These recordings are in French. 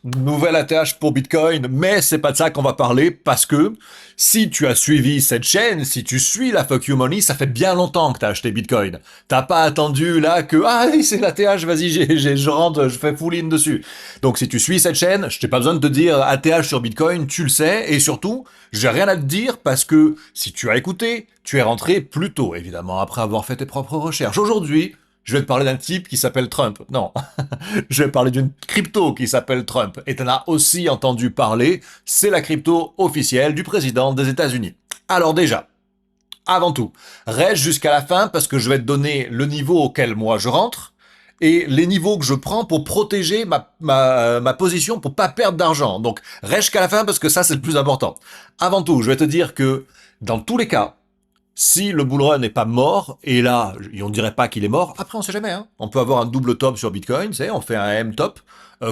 Nouvelle ATH pour Bitcoin, mais c'est pas de ça qu'on va parler parce que si tu as suivi cette chaîne, si tu suis la Fuck You Money, ça fait bien longtemps que t'as acheté Bitcoin. T'as pas attendu là que ah oui, c'est l'ATH, vas-y, je rentre, je fais full in dessus. Donc si tu suis cette chaîne, je t'ai pas besoin de te dire ATH sur Bitcoin, tu le sais, et surtout, j'ai rien à te dire parce que si tu as écouté, tu es rentré plus tôt, évidemment, après avoir fait tes propres recherches. Aujourd'hui, je vais te parler d'un type qui s'appelle Trump. Non, je vais parler d'une crypto qui s'appelle Trump. Et t'en as aussi entendu parler, c'est la crypto officielle du président des États-Unis. Alors déjà, avant tout, reste jusqu'à la fin parce que je vais te donner le niveau auquel moi je rentre et les niveaux que je prends pour protéger ma position pour pas perdre d'argent. Donc reste jusqu'à la fin parce que ça c'est le plus important. Avant tout, je vais te dire que dans tous les cas, si le bull run n'est pas mort, et là, on dirait pas qu'il est mort, après on sait jamais, hein. On peut avoir un double top sur Bitcoin, tu sais, on fait un M top,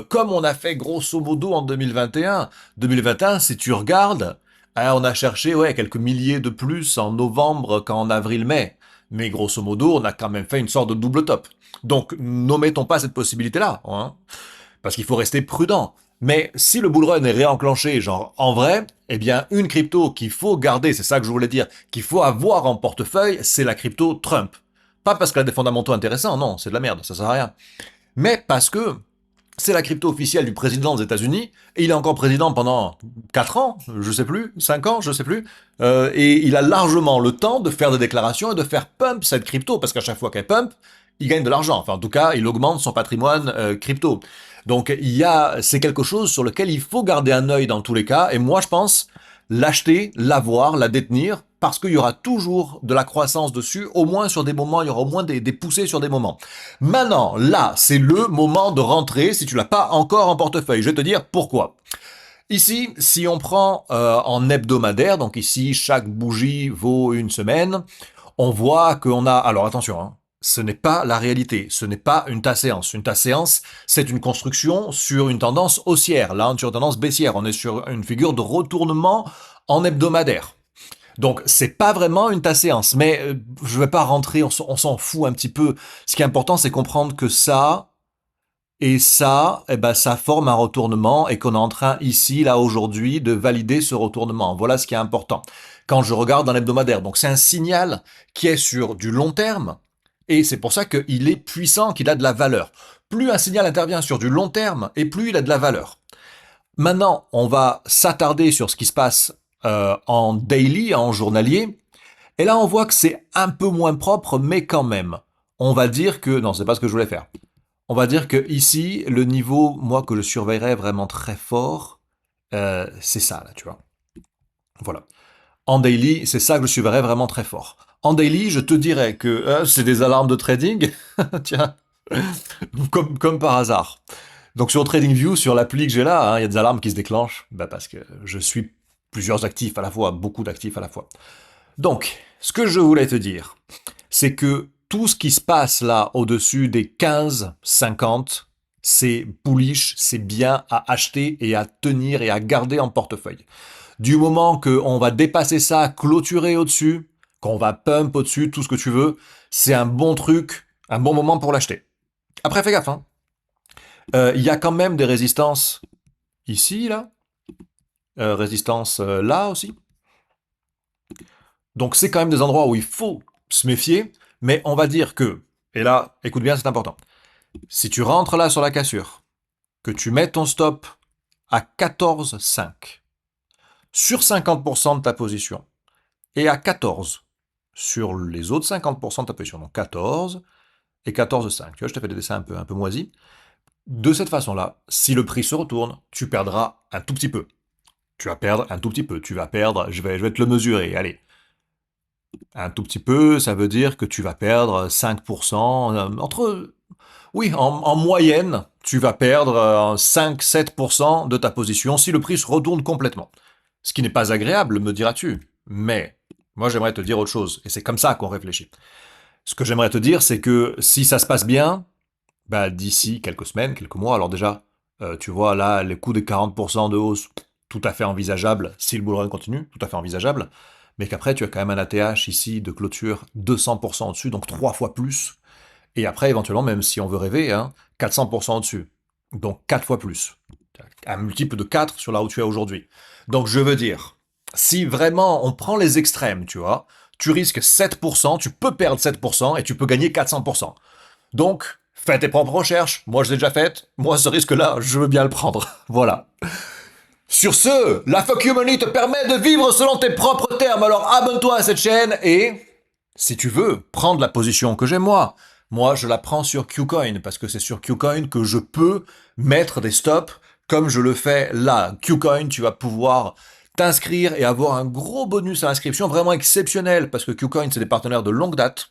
comme on a fait grosso modo en 2021. 2021, si tu regardes, hein, on a cherché ouais, quelques milliers de plus en novembre qu'en avril-mai. Mais grosso modo, on a quand même fait une sorte de double top. Donc, n'omettons pas cette possibilité-là, hein, parce qu'il faut rester prudent. Mais si le bull run est réenclenché, genre en vrai, eh bien une crypto qu'il faut garder, c'est ça que je voulais dire, qu'il faut avoir en portefeuille, c'est la crypto Trump. Pas parce qu'elle a des fondamentaux intéressants, non, c'est de la merde, ça sert à rien. Mais parce que c'est la crypto officielle du président des États-Unis, et il est encore président pendant 4 ans, je sais plus, 5 ans, je sais plus, et il a largement le temps de faire des déclarations et de faire pump cette crypto, parce qu'à chaque fois qu'elle pump, il gagne de l'argent. Enfin, en tout cas, il augmente son patrimoine crypto. Donc, c'est quelque chose sur lequel il faut garder un œil dans tous les cas, et moi, je pense l'acheter, l'avoir, la détenir, parce qu'il y aura toujours de la croissance dessus, au moins sur des moments, il y aura au moins des poussées sur des moments. Maintenant, là, c'est le moment de rentrer si tu l'as pas encore en portefeuille. Je vais te dire pourquoi. Ici, si on prend en hebdomadaire, donc ici, chaque bougie vaut une semaine, on voit qu'on a... Alors attention, hein, ce n'est pas la réalité, ce n'est pas une tasse séance. Une tasse séance, c'est une construction sur une tendance haussière. Là, on est sur une tendance baissière. On est sur une figure de retournement en hebdomadaire. Donc c'est pas vraiment une tasse séance, mais je vais pas rentrer, on s'en fout un petit peu. Ce qui est important, c'est comprendre que ça et ça, eh ben ça forme un retournement et qu'on est en train ici, là aujourd'hui, de valider ce retournement. Voilà ce qui est important. Quand je regarde dans l'hebdomadaire, donc c'est un signal qui est sur du long terme et c'est pour ça qu'il est puissant, qu'il a de la valeur. Plus un signal intervient sur du long terme et plus il a de la valeur. Maintenant, on va s'attarder sur ce qui se passe en daily, en journalier. Et là, on voit que c'est un peu moins propre, mais quand même. On va dire que... Non, c'est pas ce que je voulais faire. On va dire que ici, le niveau, moi, que je surveillerais vraiment très fort, c'est ça, là, tu vois. Voilà. En daily, c'est ça que je surveillerais vraiment très fort. En daily, je te dirais que c'est des alarmes de trading. Tiens, comme par hasard. Donc sur TradingView, sur l'appli que j'ai là, hein, il y a des alarmes qui se déclenchent, bah parce que je suis plusieurs actifs à la fois, beaucoup d'actifs à la fois. Donc, ce que je voulais te dire, c'est que tout ce qui se passe là au-dessus des 15, 50, c'est bullish, c'est bien à acheter et à tenir et à garder en portefeuille. Du moment qu'on va dépasser ça, clôturer au-dessus, qu'on va pump au-dessus, tout ce que tu veux, c'est un bon truc, un bon moment pour l'acheter. Après, fais gaffe, hein. Il y a quand même des résistances ici, là. Résistance là aussi. Donc c'est quand même des endroits où il faut se méfier, mais on va dire que, et là, écoute bien, c'est important. Si tu rentres là sur la cassure, que tu mets ton stop à 14,5 sur 50% de ta position et à 14 sur les autres 50% de ta position, donc 14 et 14,5. Tu vois, je t'ai fait des dessins un peu moisis. De cette façon-là, si le prix se retourne, tu perdras un tout petit peu. Tu vas perdre un tout petit peu. Tu vas perdre, je vais te le mesurer, allez. Un tout petit peu, ça veut dire que tu vas perdre 5%, oui, en moyenne, tu vas perdre 5-7% de ta position si le prix se retourne complètement. Ce qui n'est pas agréable, me diras-tu. Mais, moi j'aimerais te dire autre chose, et c'est comme ça qu'on réfléchit. Ce que j'aimerais te dire, c'est que si ça se passe bien, bah, d'ici quelques semaines, quelques mois, alors déjà, tu vois là, les coûts de 40% de hausse, tout à fait envisageable, si le bull run continue, tout à fait envisageable, mais qu'après tu as quand même un ATH ici de clôture 200% au-dessus, donc 3 fois plus, et après éventuellement, même si on veut rêver, hein, 400% au-dessus, donc 4 fois plus. un multiple de 4 sur là où tu es aujourd'hui. Donc je veux dire, si vraiment on prend les extrêmes, tu vois, tu risques 7%, tu peux perdre 7% et tu peux gagner 400%. Donc, fais tes propres recherches. Moi, je l'ai déjà fait. Moi, ce risque-là, je veux bien le prendre. Voilà. Sur ce, la Fuck You Money te permet de vivre selon tes propres termes. Alors abonne-toi à cette chaîne et, si tu veux, prendre la position que j'ai moi. Moi, je la prends sur Qcoin parce que c'est sur Qcoin que je peux mettre des stops comme je le fais là. Qcoin, tu vas pouvoir t'inscrire et avoir un gros bonus à l'inscription vraiment exceptionnel parce que Qcoin, c'est des partenaires de longue date.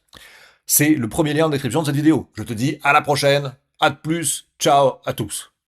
C'est le premier lien en description de cette vidéo. Je te dis à la prochaine, à de plus, ciao à tous.